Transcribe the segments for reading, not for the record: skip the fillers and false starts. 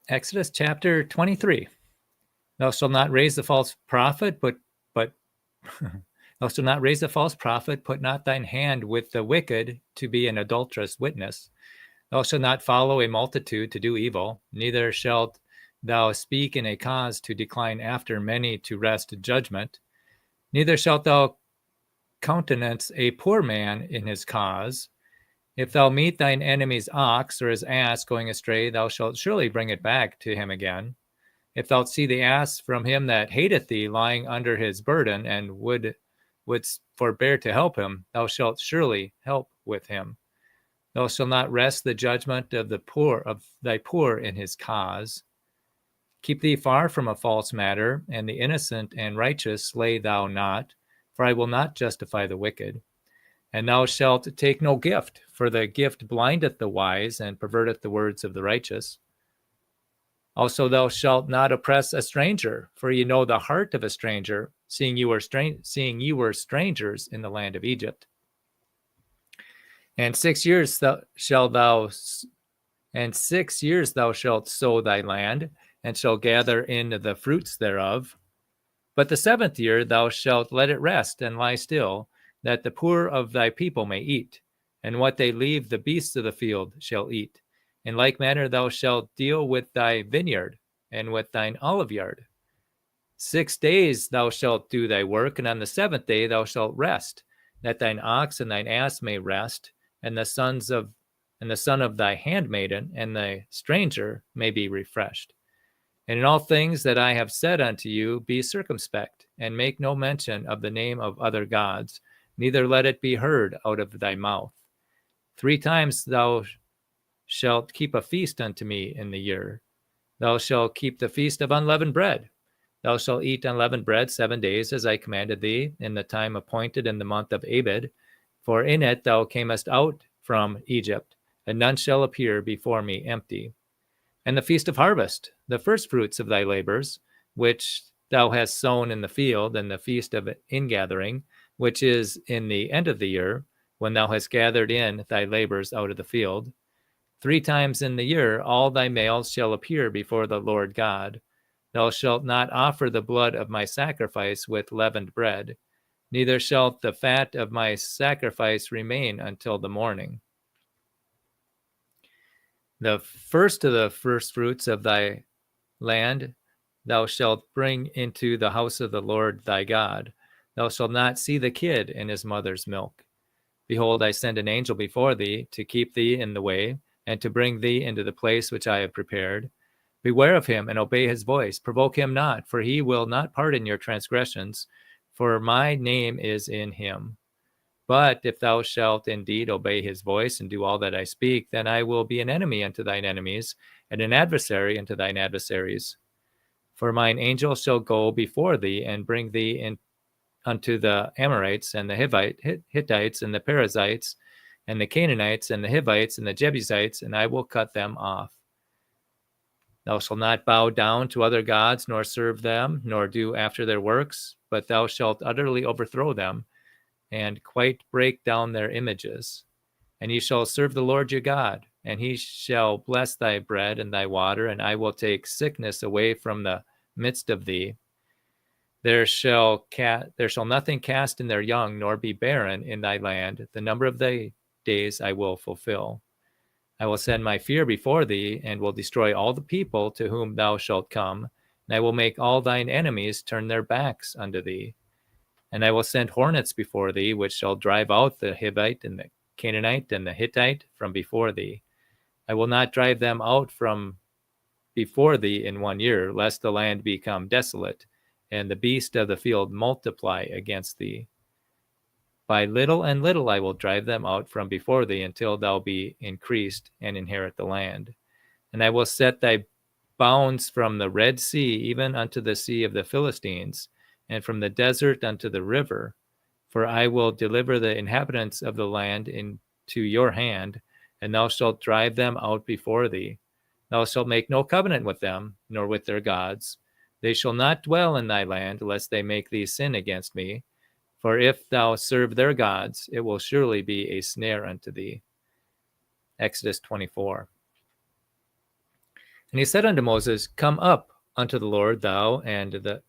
Exodus chapter 23. Thou shalt not raise the false prophet, but thou shalt not raise the false prophet, put not thine hand with the wicked to be an adulterous witness. Thou shalt not follow a multitude to do evil, neither shalt thou speak in a cause to decline after many to wrest judgment. Neither shalt thou countenance a poor man in his cause. If thou meet thine enemy's ox or his ass going astray, thou shalt surely bring it back to him again. If thou see the ass from him that hateth thee lying under his burden, and wouldst forbear to help him, thou shalt surely help with him. Thou shalt not wrest the judgment of thy poor in his cause. Keep thee far from a false matter, and the innocent and righteous slay thou not, for I will not justify the wicked. And thou shalt take no gift, for the gift blindeth the wise, and perverteth the words of the righteous. Also thou shalt not oppress a stranger, for ye know the heart of a stranger, seeing ye were strangers in the land of Egypt. And 6 years thou shalt sow thy land, and shalt gather in the fruits thereof. But the 7th year thou shalt let it rest and lie still, that the poor of thy people may eat, and what they leave the beasts of the field shall eat. In like manner thou shalt deal with thy vineyard and with thine oliveyard. 6 days thou shalt do thy work, and on the 7th day thou shalt rest, that thine ox and thine ass may rest, and the son of thy handmaiden and thy stranger may be refreshed. And in all things that I have said unto you, be circumspect, and make no mention of the name of other gods, neither let it be heard out of thy mouth. 3 times thou shalt keep a feast unto me in the year. Thou shalt keep the feast of unleavened bread. Thou shalt eat unleavened bread 7 days, as I commanded thee, in the time appointed in the month of Abib, for in it thou camest out from Egypt, and none shall appear before me empty. And the feast of harvest, the first fruits of thy labors, which thou hast sown in the field, and the feast of ingathering, which is in the end of the year, when thou hast gathered in thy labors out of the field. 3 times in the year all thy males shall appear before the Lord God. Thou shalt not offer the blood of my sacrifice with leavened bread, neither shalt the fat of my sacrifice remain until the morning. The first of the first fruits of thy land thou shalt bring into the house of the Lord thy God. Thou shalt not see the kid in his mother's milk. Behold, I send an angel before thee to keep thee in the way, and to bring thee into the place which I have prepared. Beware of him, and obey his voice. Provoke him not, for he will not pardon your transgressions, for my name is in him. But if thou shalt indeed obey his voice, and do all that I speak, then I will be an enemy unto thine enemies, and an adversary unto thine adversaries. For mine angel shall go before thee, and bring thee in unto the Amorites, and the Hittites, and the Perizzites, and the Canaanites, and the Hivites, and the Jebusites, and I will cut them off. Thou shalt not bow down to other gods, nor serve them, nor do after their works, but thou shalt utterly overthrow them, and quite break down their images. And ye shall serve the Lord your God, and he shall bless thy bread and thy water, and I will take sickness away from the midst of thee. There shall nothing cast in their young, nor be barren in thy land. The number of thy days I will fulfill. I will send my fear before thee, and will destroy all the people to whom thou shalt come, and I will make all thine enemies turn their backs unto thee. And I will send hornets before thee, which shall drive out the Hivite, and the Canaanite, and the Hittite from before thee. I will not drive them out from before thee in 1 year, lest the land become desolate, and the beast of the field multiply against thee. By little and little I will drive them out from before thee, until thou be increased and inherit the land. And I will set thy bounds from the Red Sea even unto the sea of the Philistines, and from the desert unto the river. For I will deliver the inhabitants of the land into your hand, and thou shalt drive them out before thee. Thou shalt make no covenant with them, nor with their gods. They shall not dwell in thy land, lest they make thee sin against me. For if thou serve their gods, it will surely be a snare unto thee. Exodus 24. And he said unto Moses, Come up unto the Lord, thou and the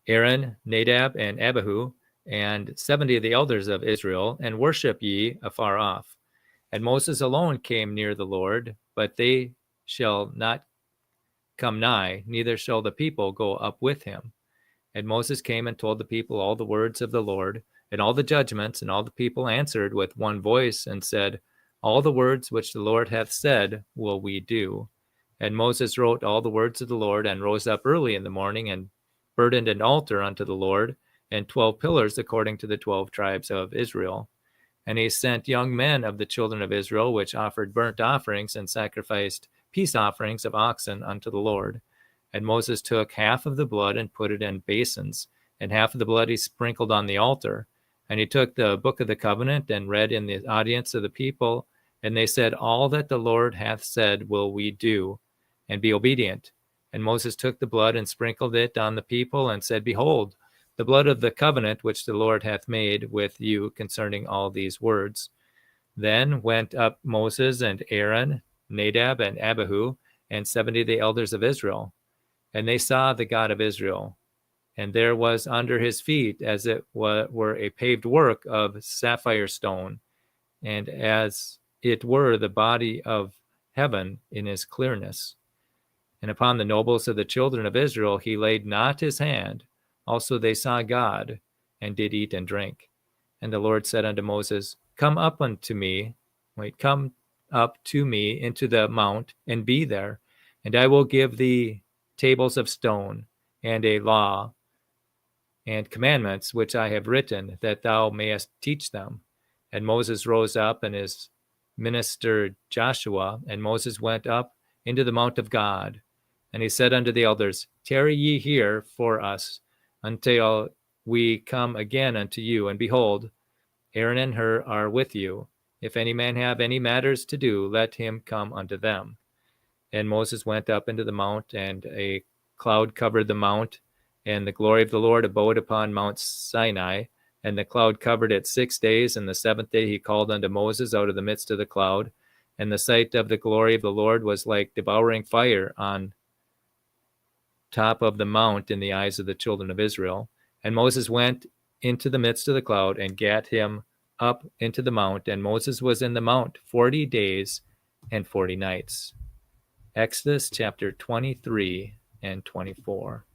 Aaron, Nadab, and Abihu, and 70 of the elders of Israel, and worship ye afar off. And Moses alone came near the Lord, but they shall not come nigh, neither shall the people go up with him. And Moses came and told the people all the words of the Lord, and all the judgments, and all the people answered with one voice, and said, All the words which the Lord hath said will we do. And Moses wrote all the words of the Lord, and rose up early in the morning, and burdened an altar unto the Lord, and 12 pillars according to the 12 tribes of Israel. And he sent young men of the children of Israel, which offered burnt offerings and sacrificed peace offerings of oxen unto the Lord. And Moses took half of the blood and put it in basins, and half of the blood he sprinkled on the altar. And he took the book of the covenant and read in the audience of the people, and they said, All that the Lord hath said will we do, and be obedient. And Moses took the blood and sprinkled it on the people, and said, Behold, the blood of the covenant which the Lord hath made with you concerning all these words. Then went up Moses and Aaron, Nadab and Abihu, and 70 of the elders of Israel. And they saw the God of Israel. And there was under his feet, as it were a paved work of sapphire stone, and as it were the body of heaven in his clearness. And upon the nobles of the children of Israel he laid not his hand. Also they saw God, and did eat and drink. And the Lord said unto Moses, Come up to me into the mount, and be there, and I will give thee tables of stone, and a law, and commandments which I have written, that thou mayest teach them. And Moses rose up, and his minister Joshua, and Moses went up into the mount of God. And he said unto the elders, Tarry ye here for us, until we come again unto you. And behold, Aaron and Hur are with you. If any man have any matters to do, let him come unto them. And Moses went up into the mount, and a cloud covered the mount, and the glory of the Lord abode upon Mount Sinai. And the cloud covered it 6 days, and the 7th day he called unto Moses out of the midst of the cloud. And the sight of the glory of the Lord was like devouring fire on top of the mount in the eyes of the children of Israel. And Moses went into the midst of the cloud, and gat him up into the mount. And Moses was in the mount 40 days and 40 nights. Exodus chapter 23 and 24.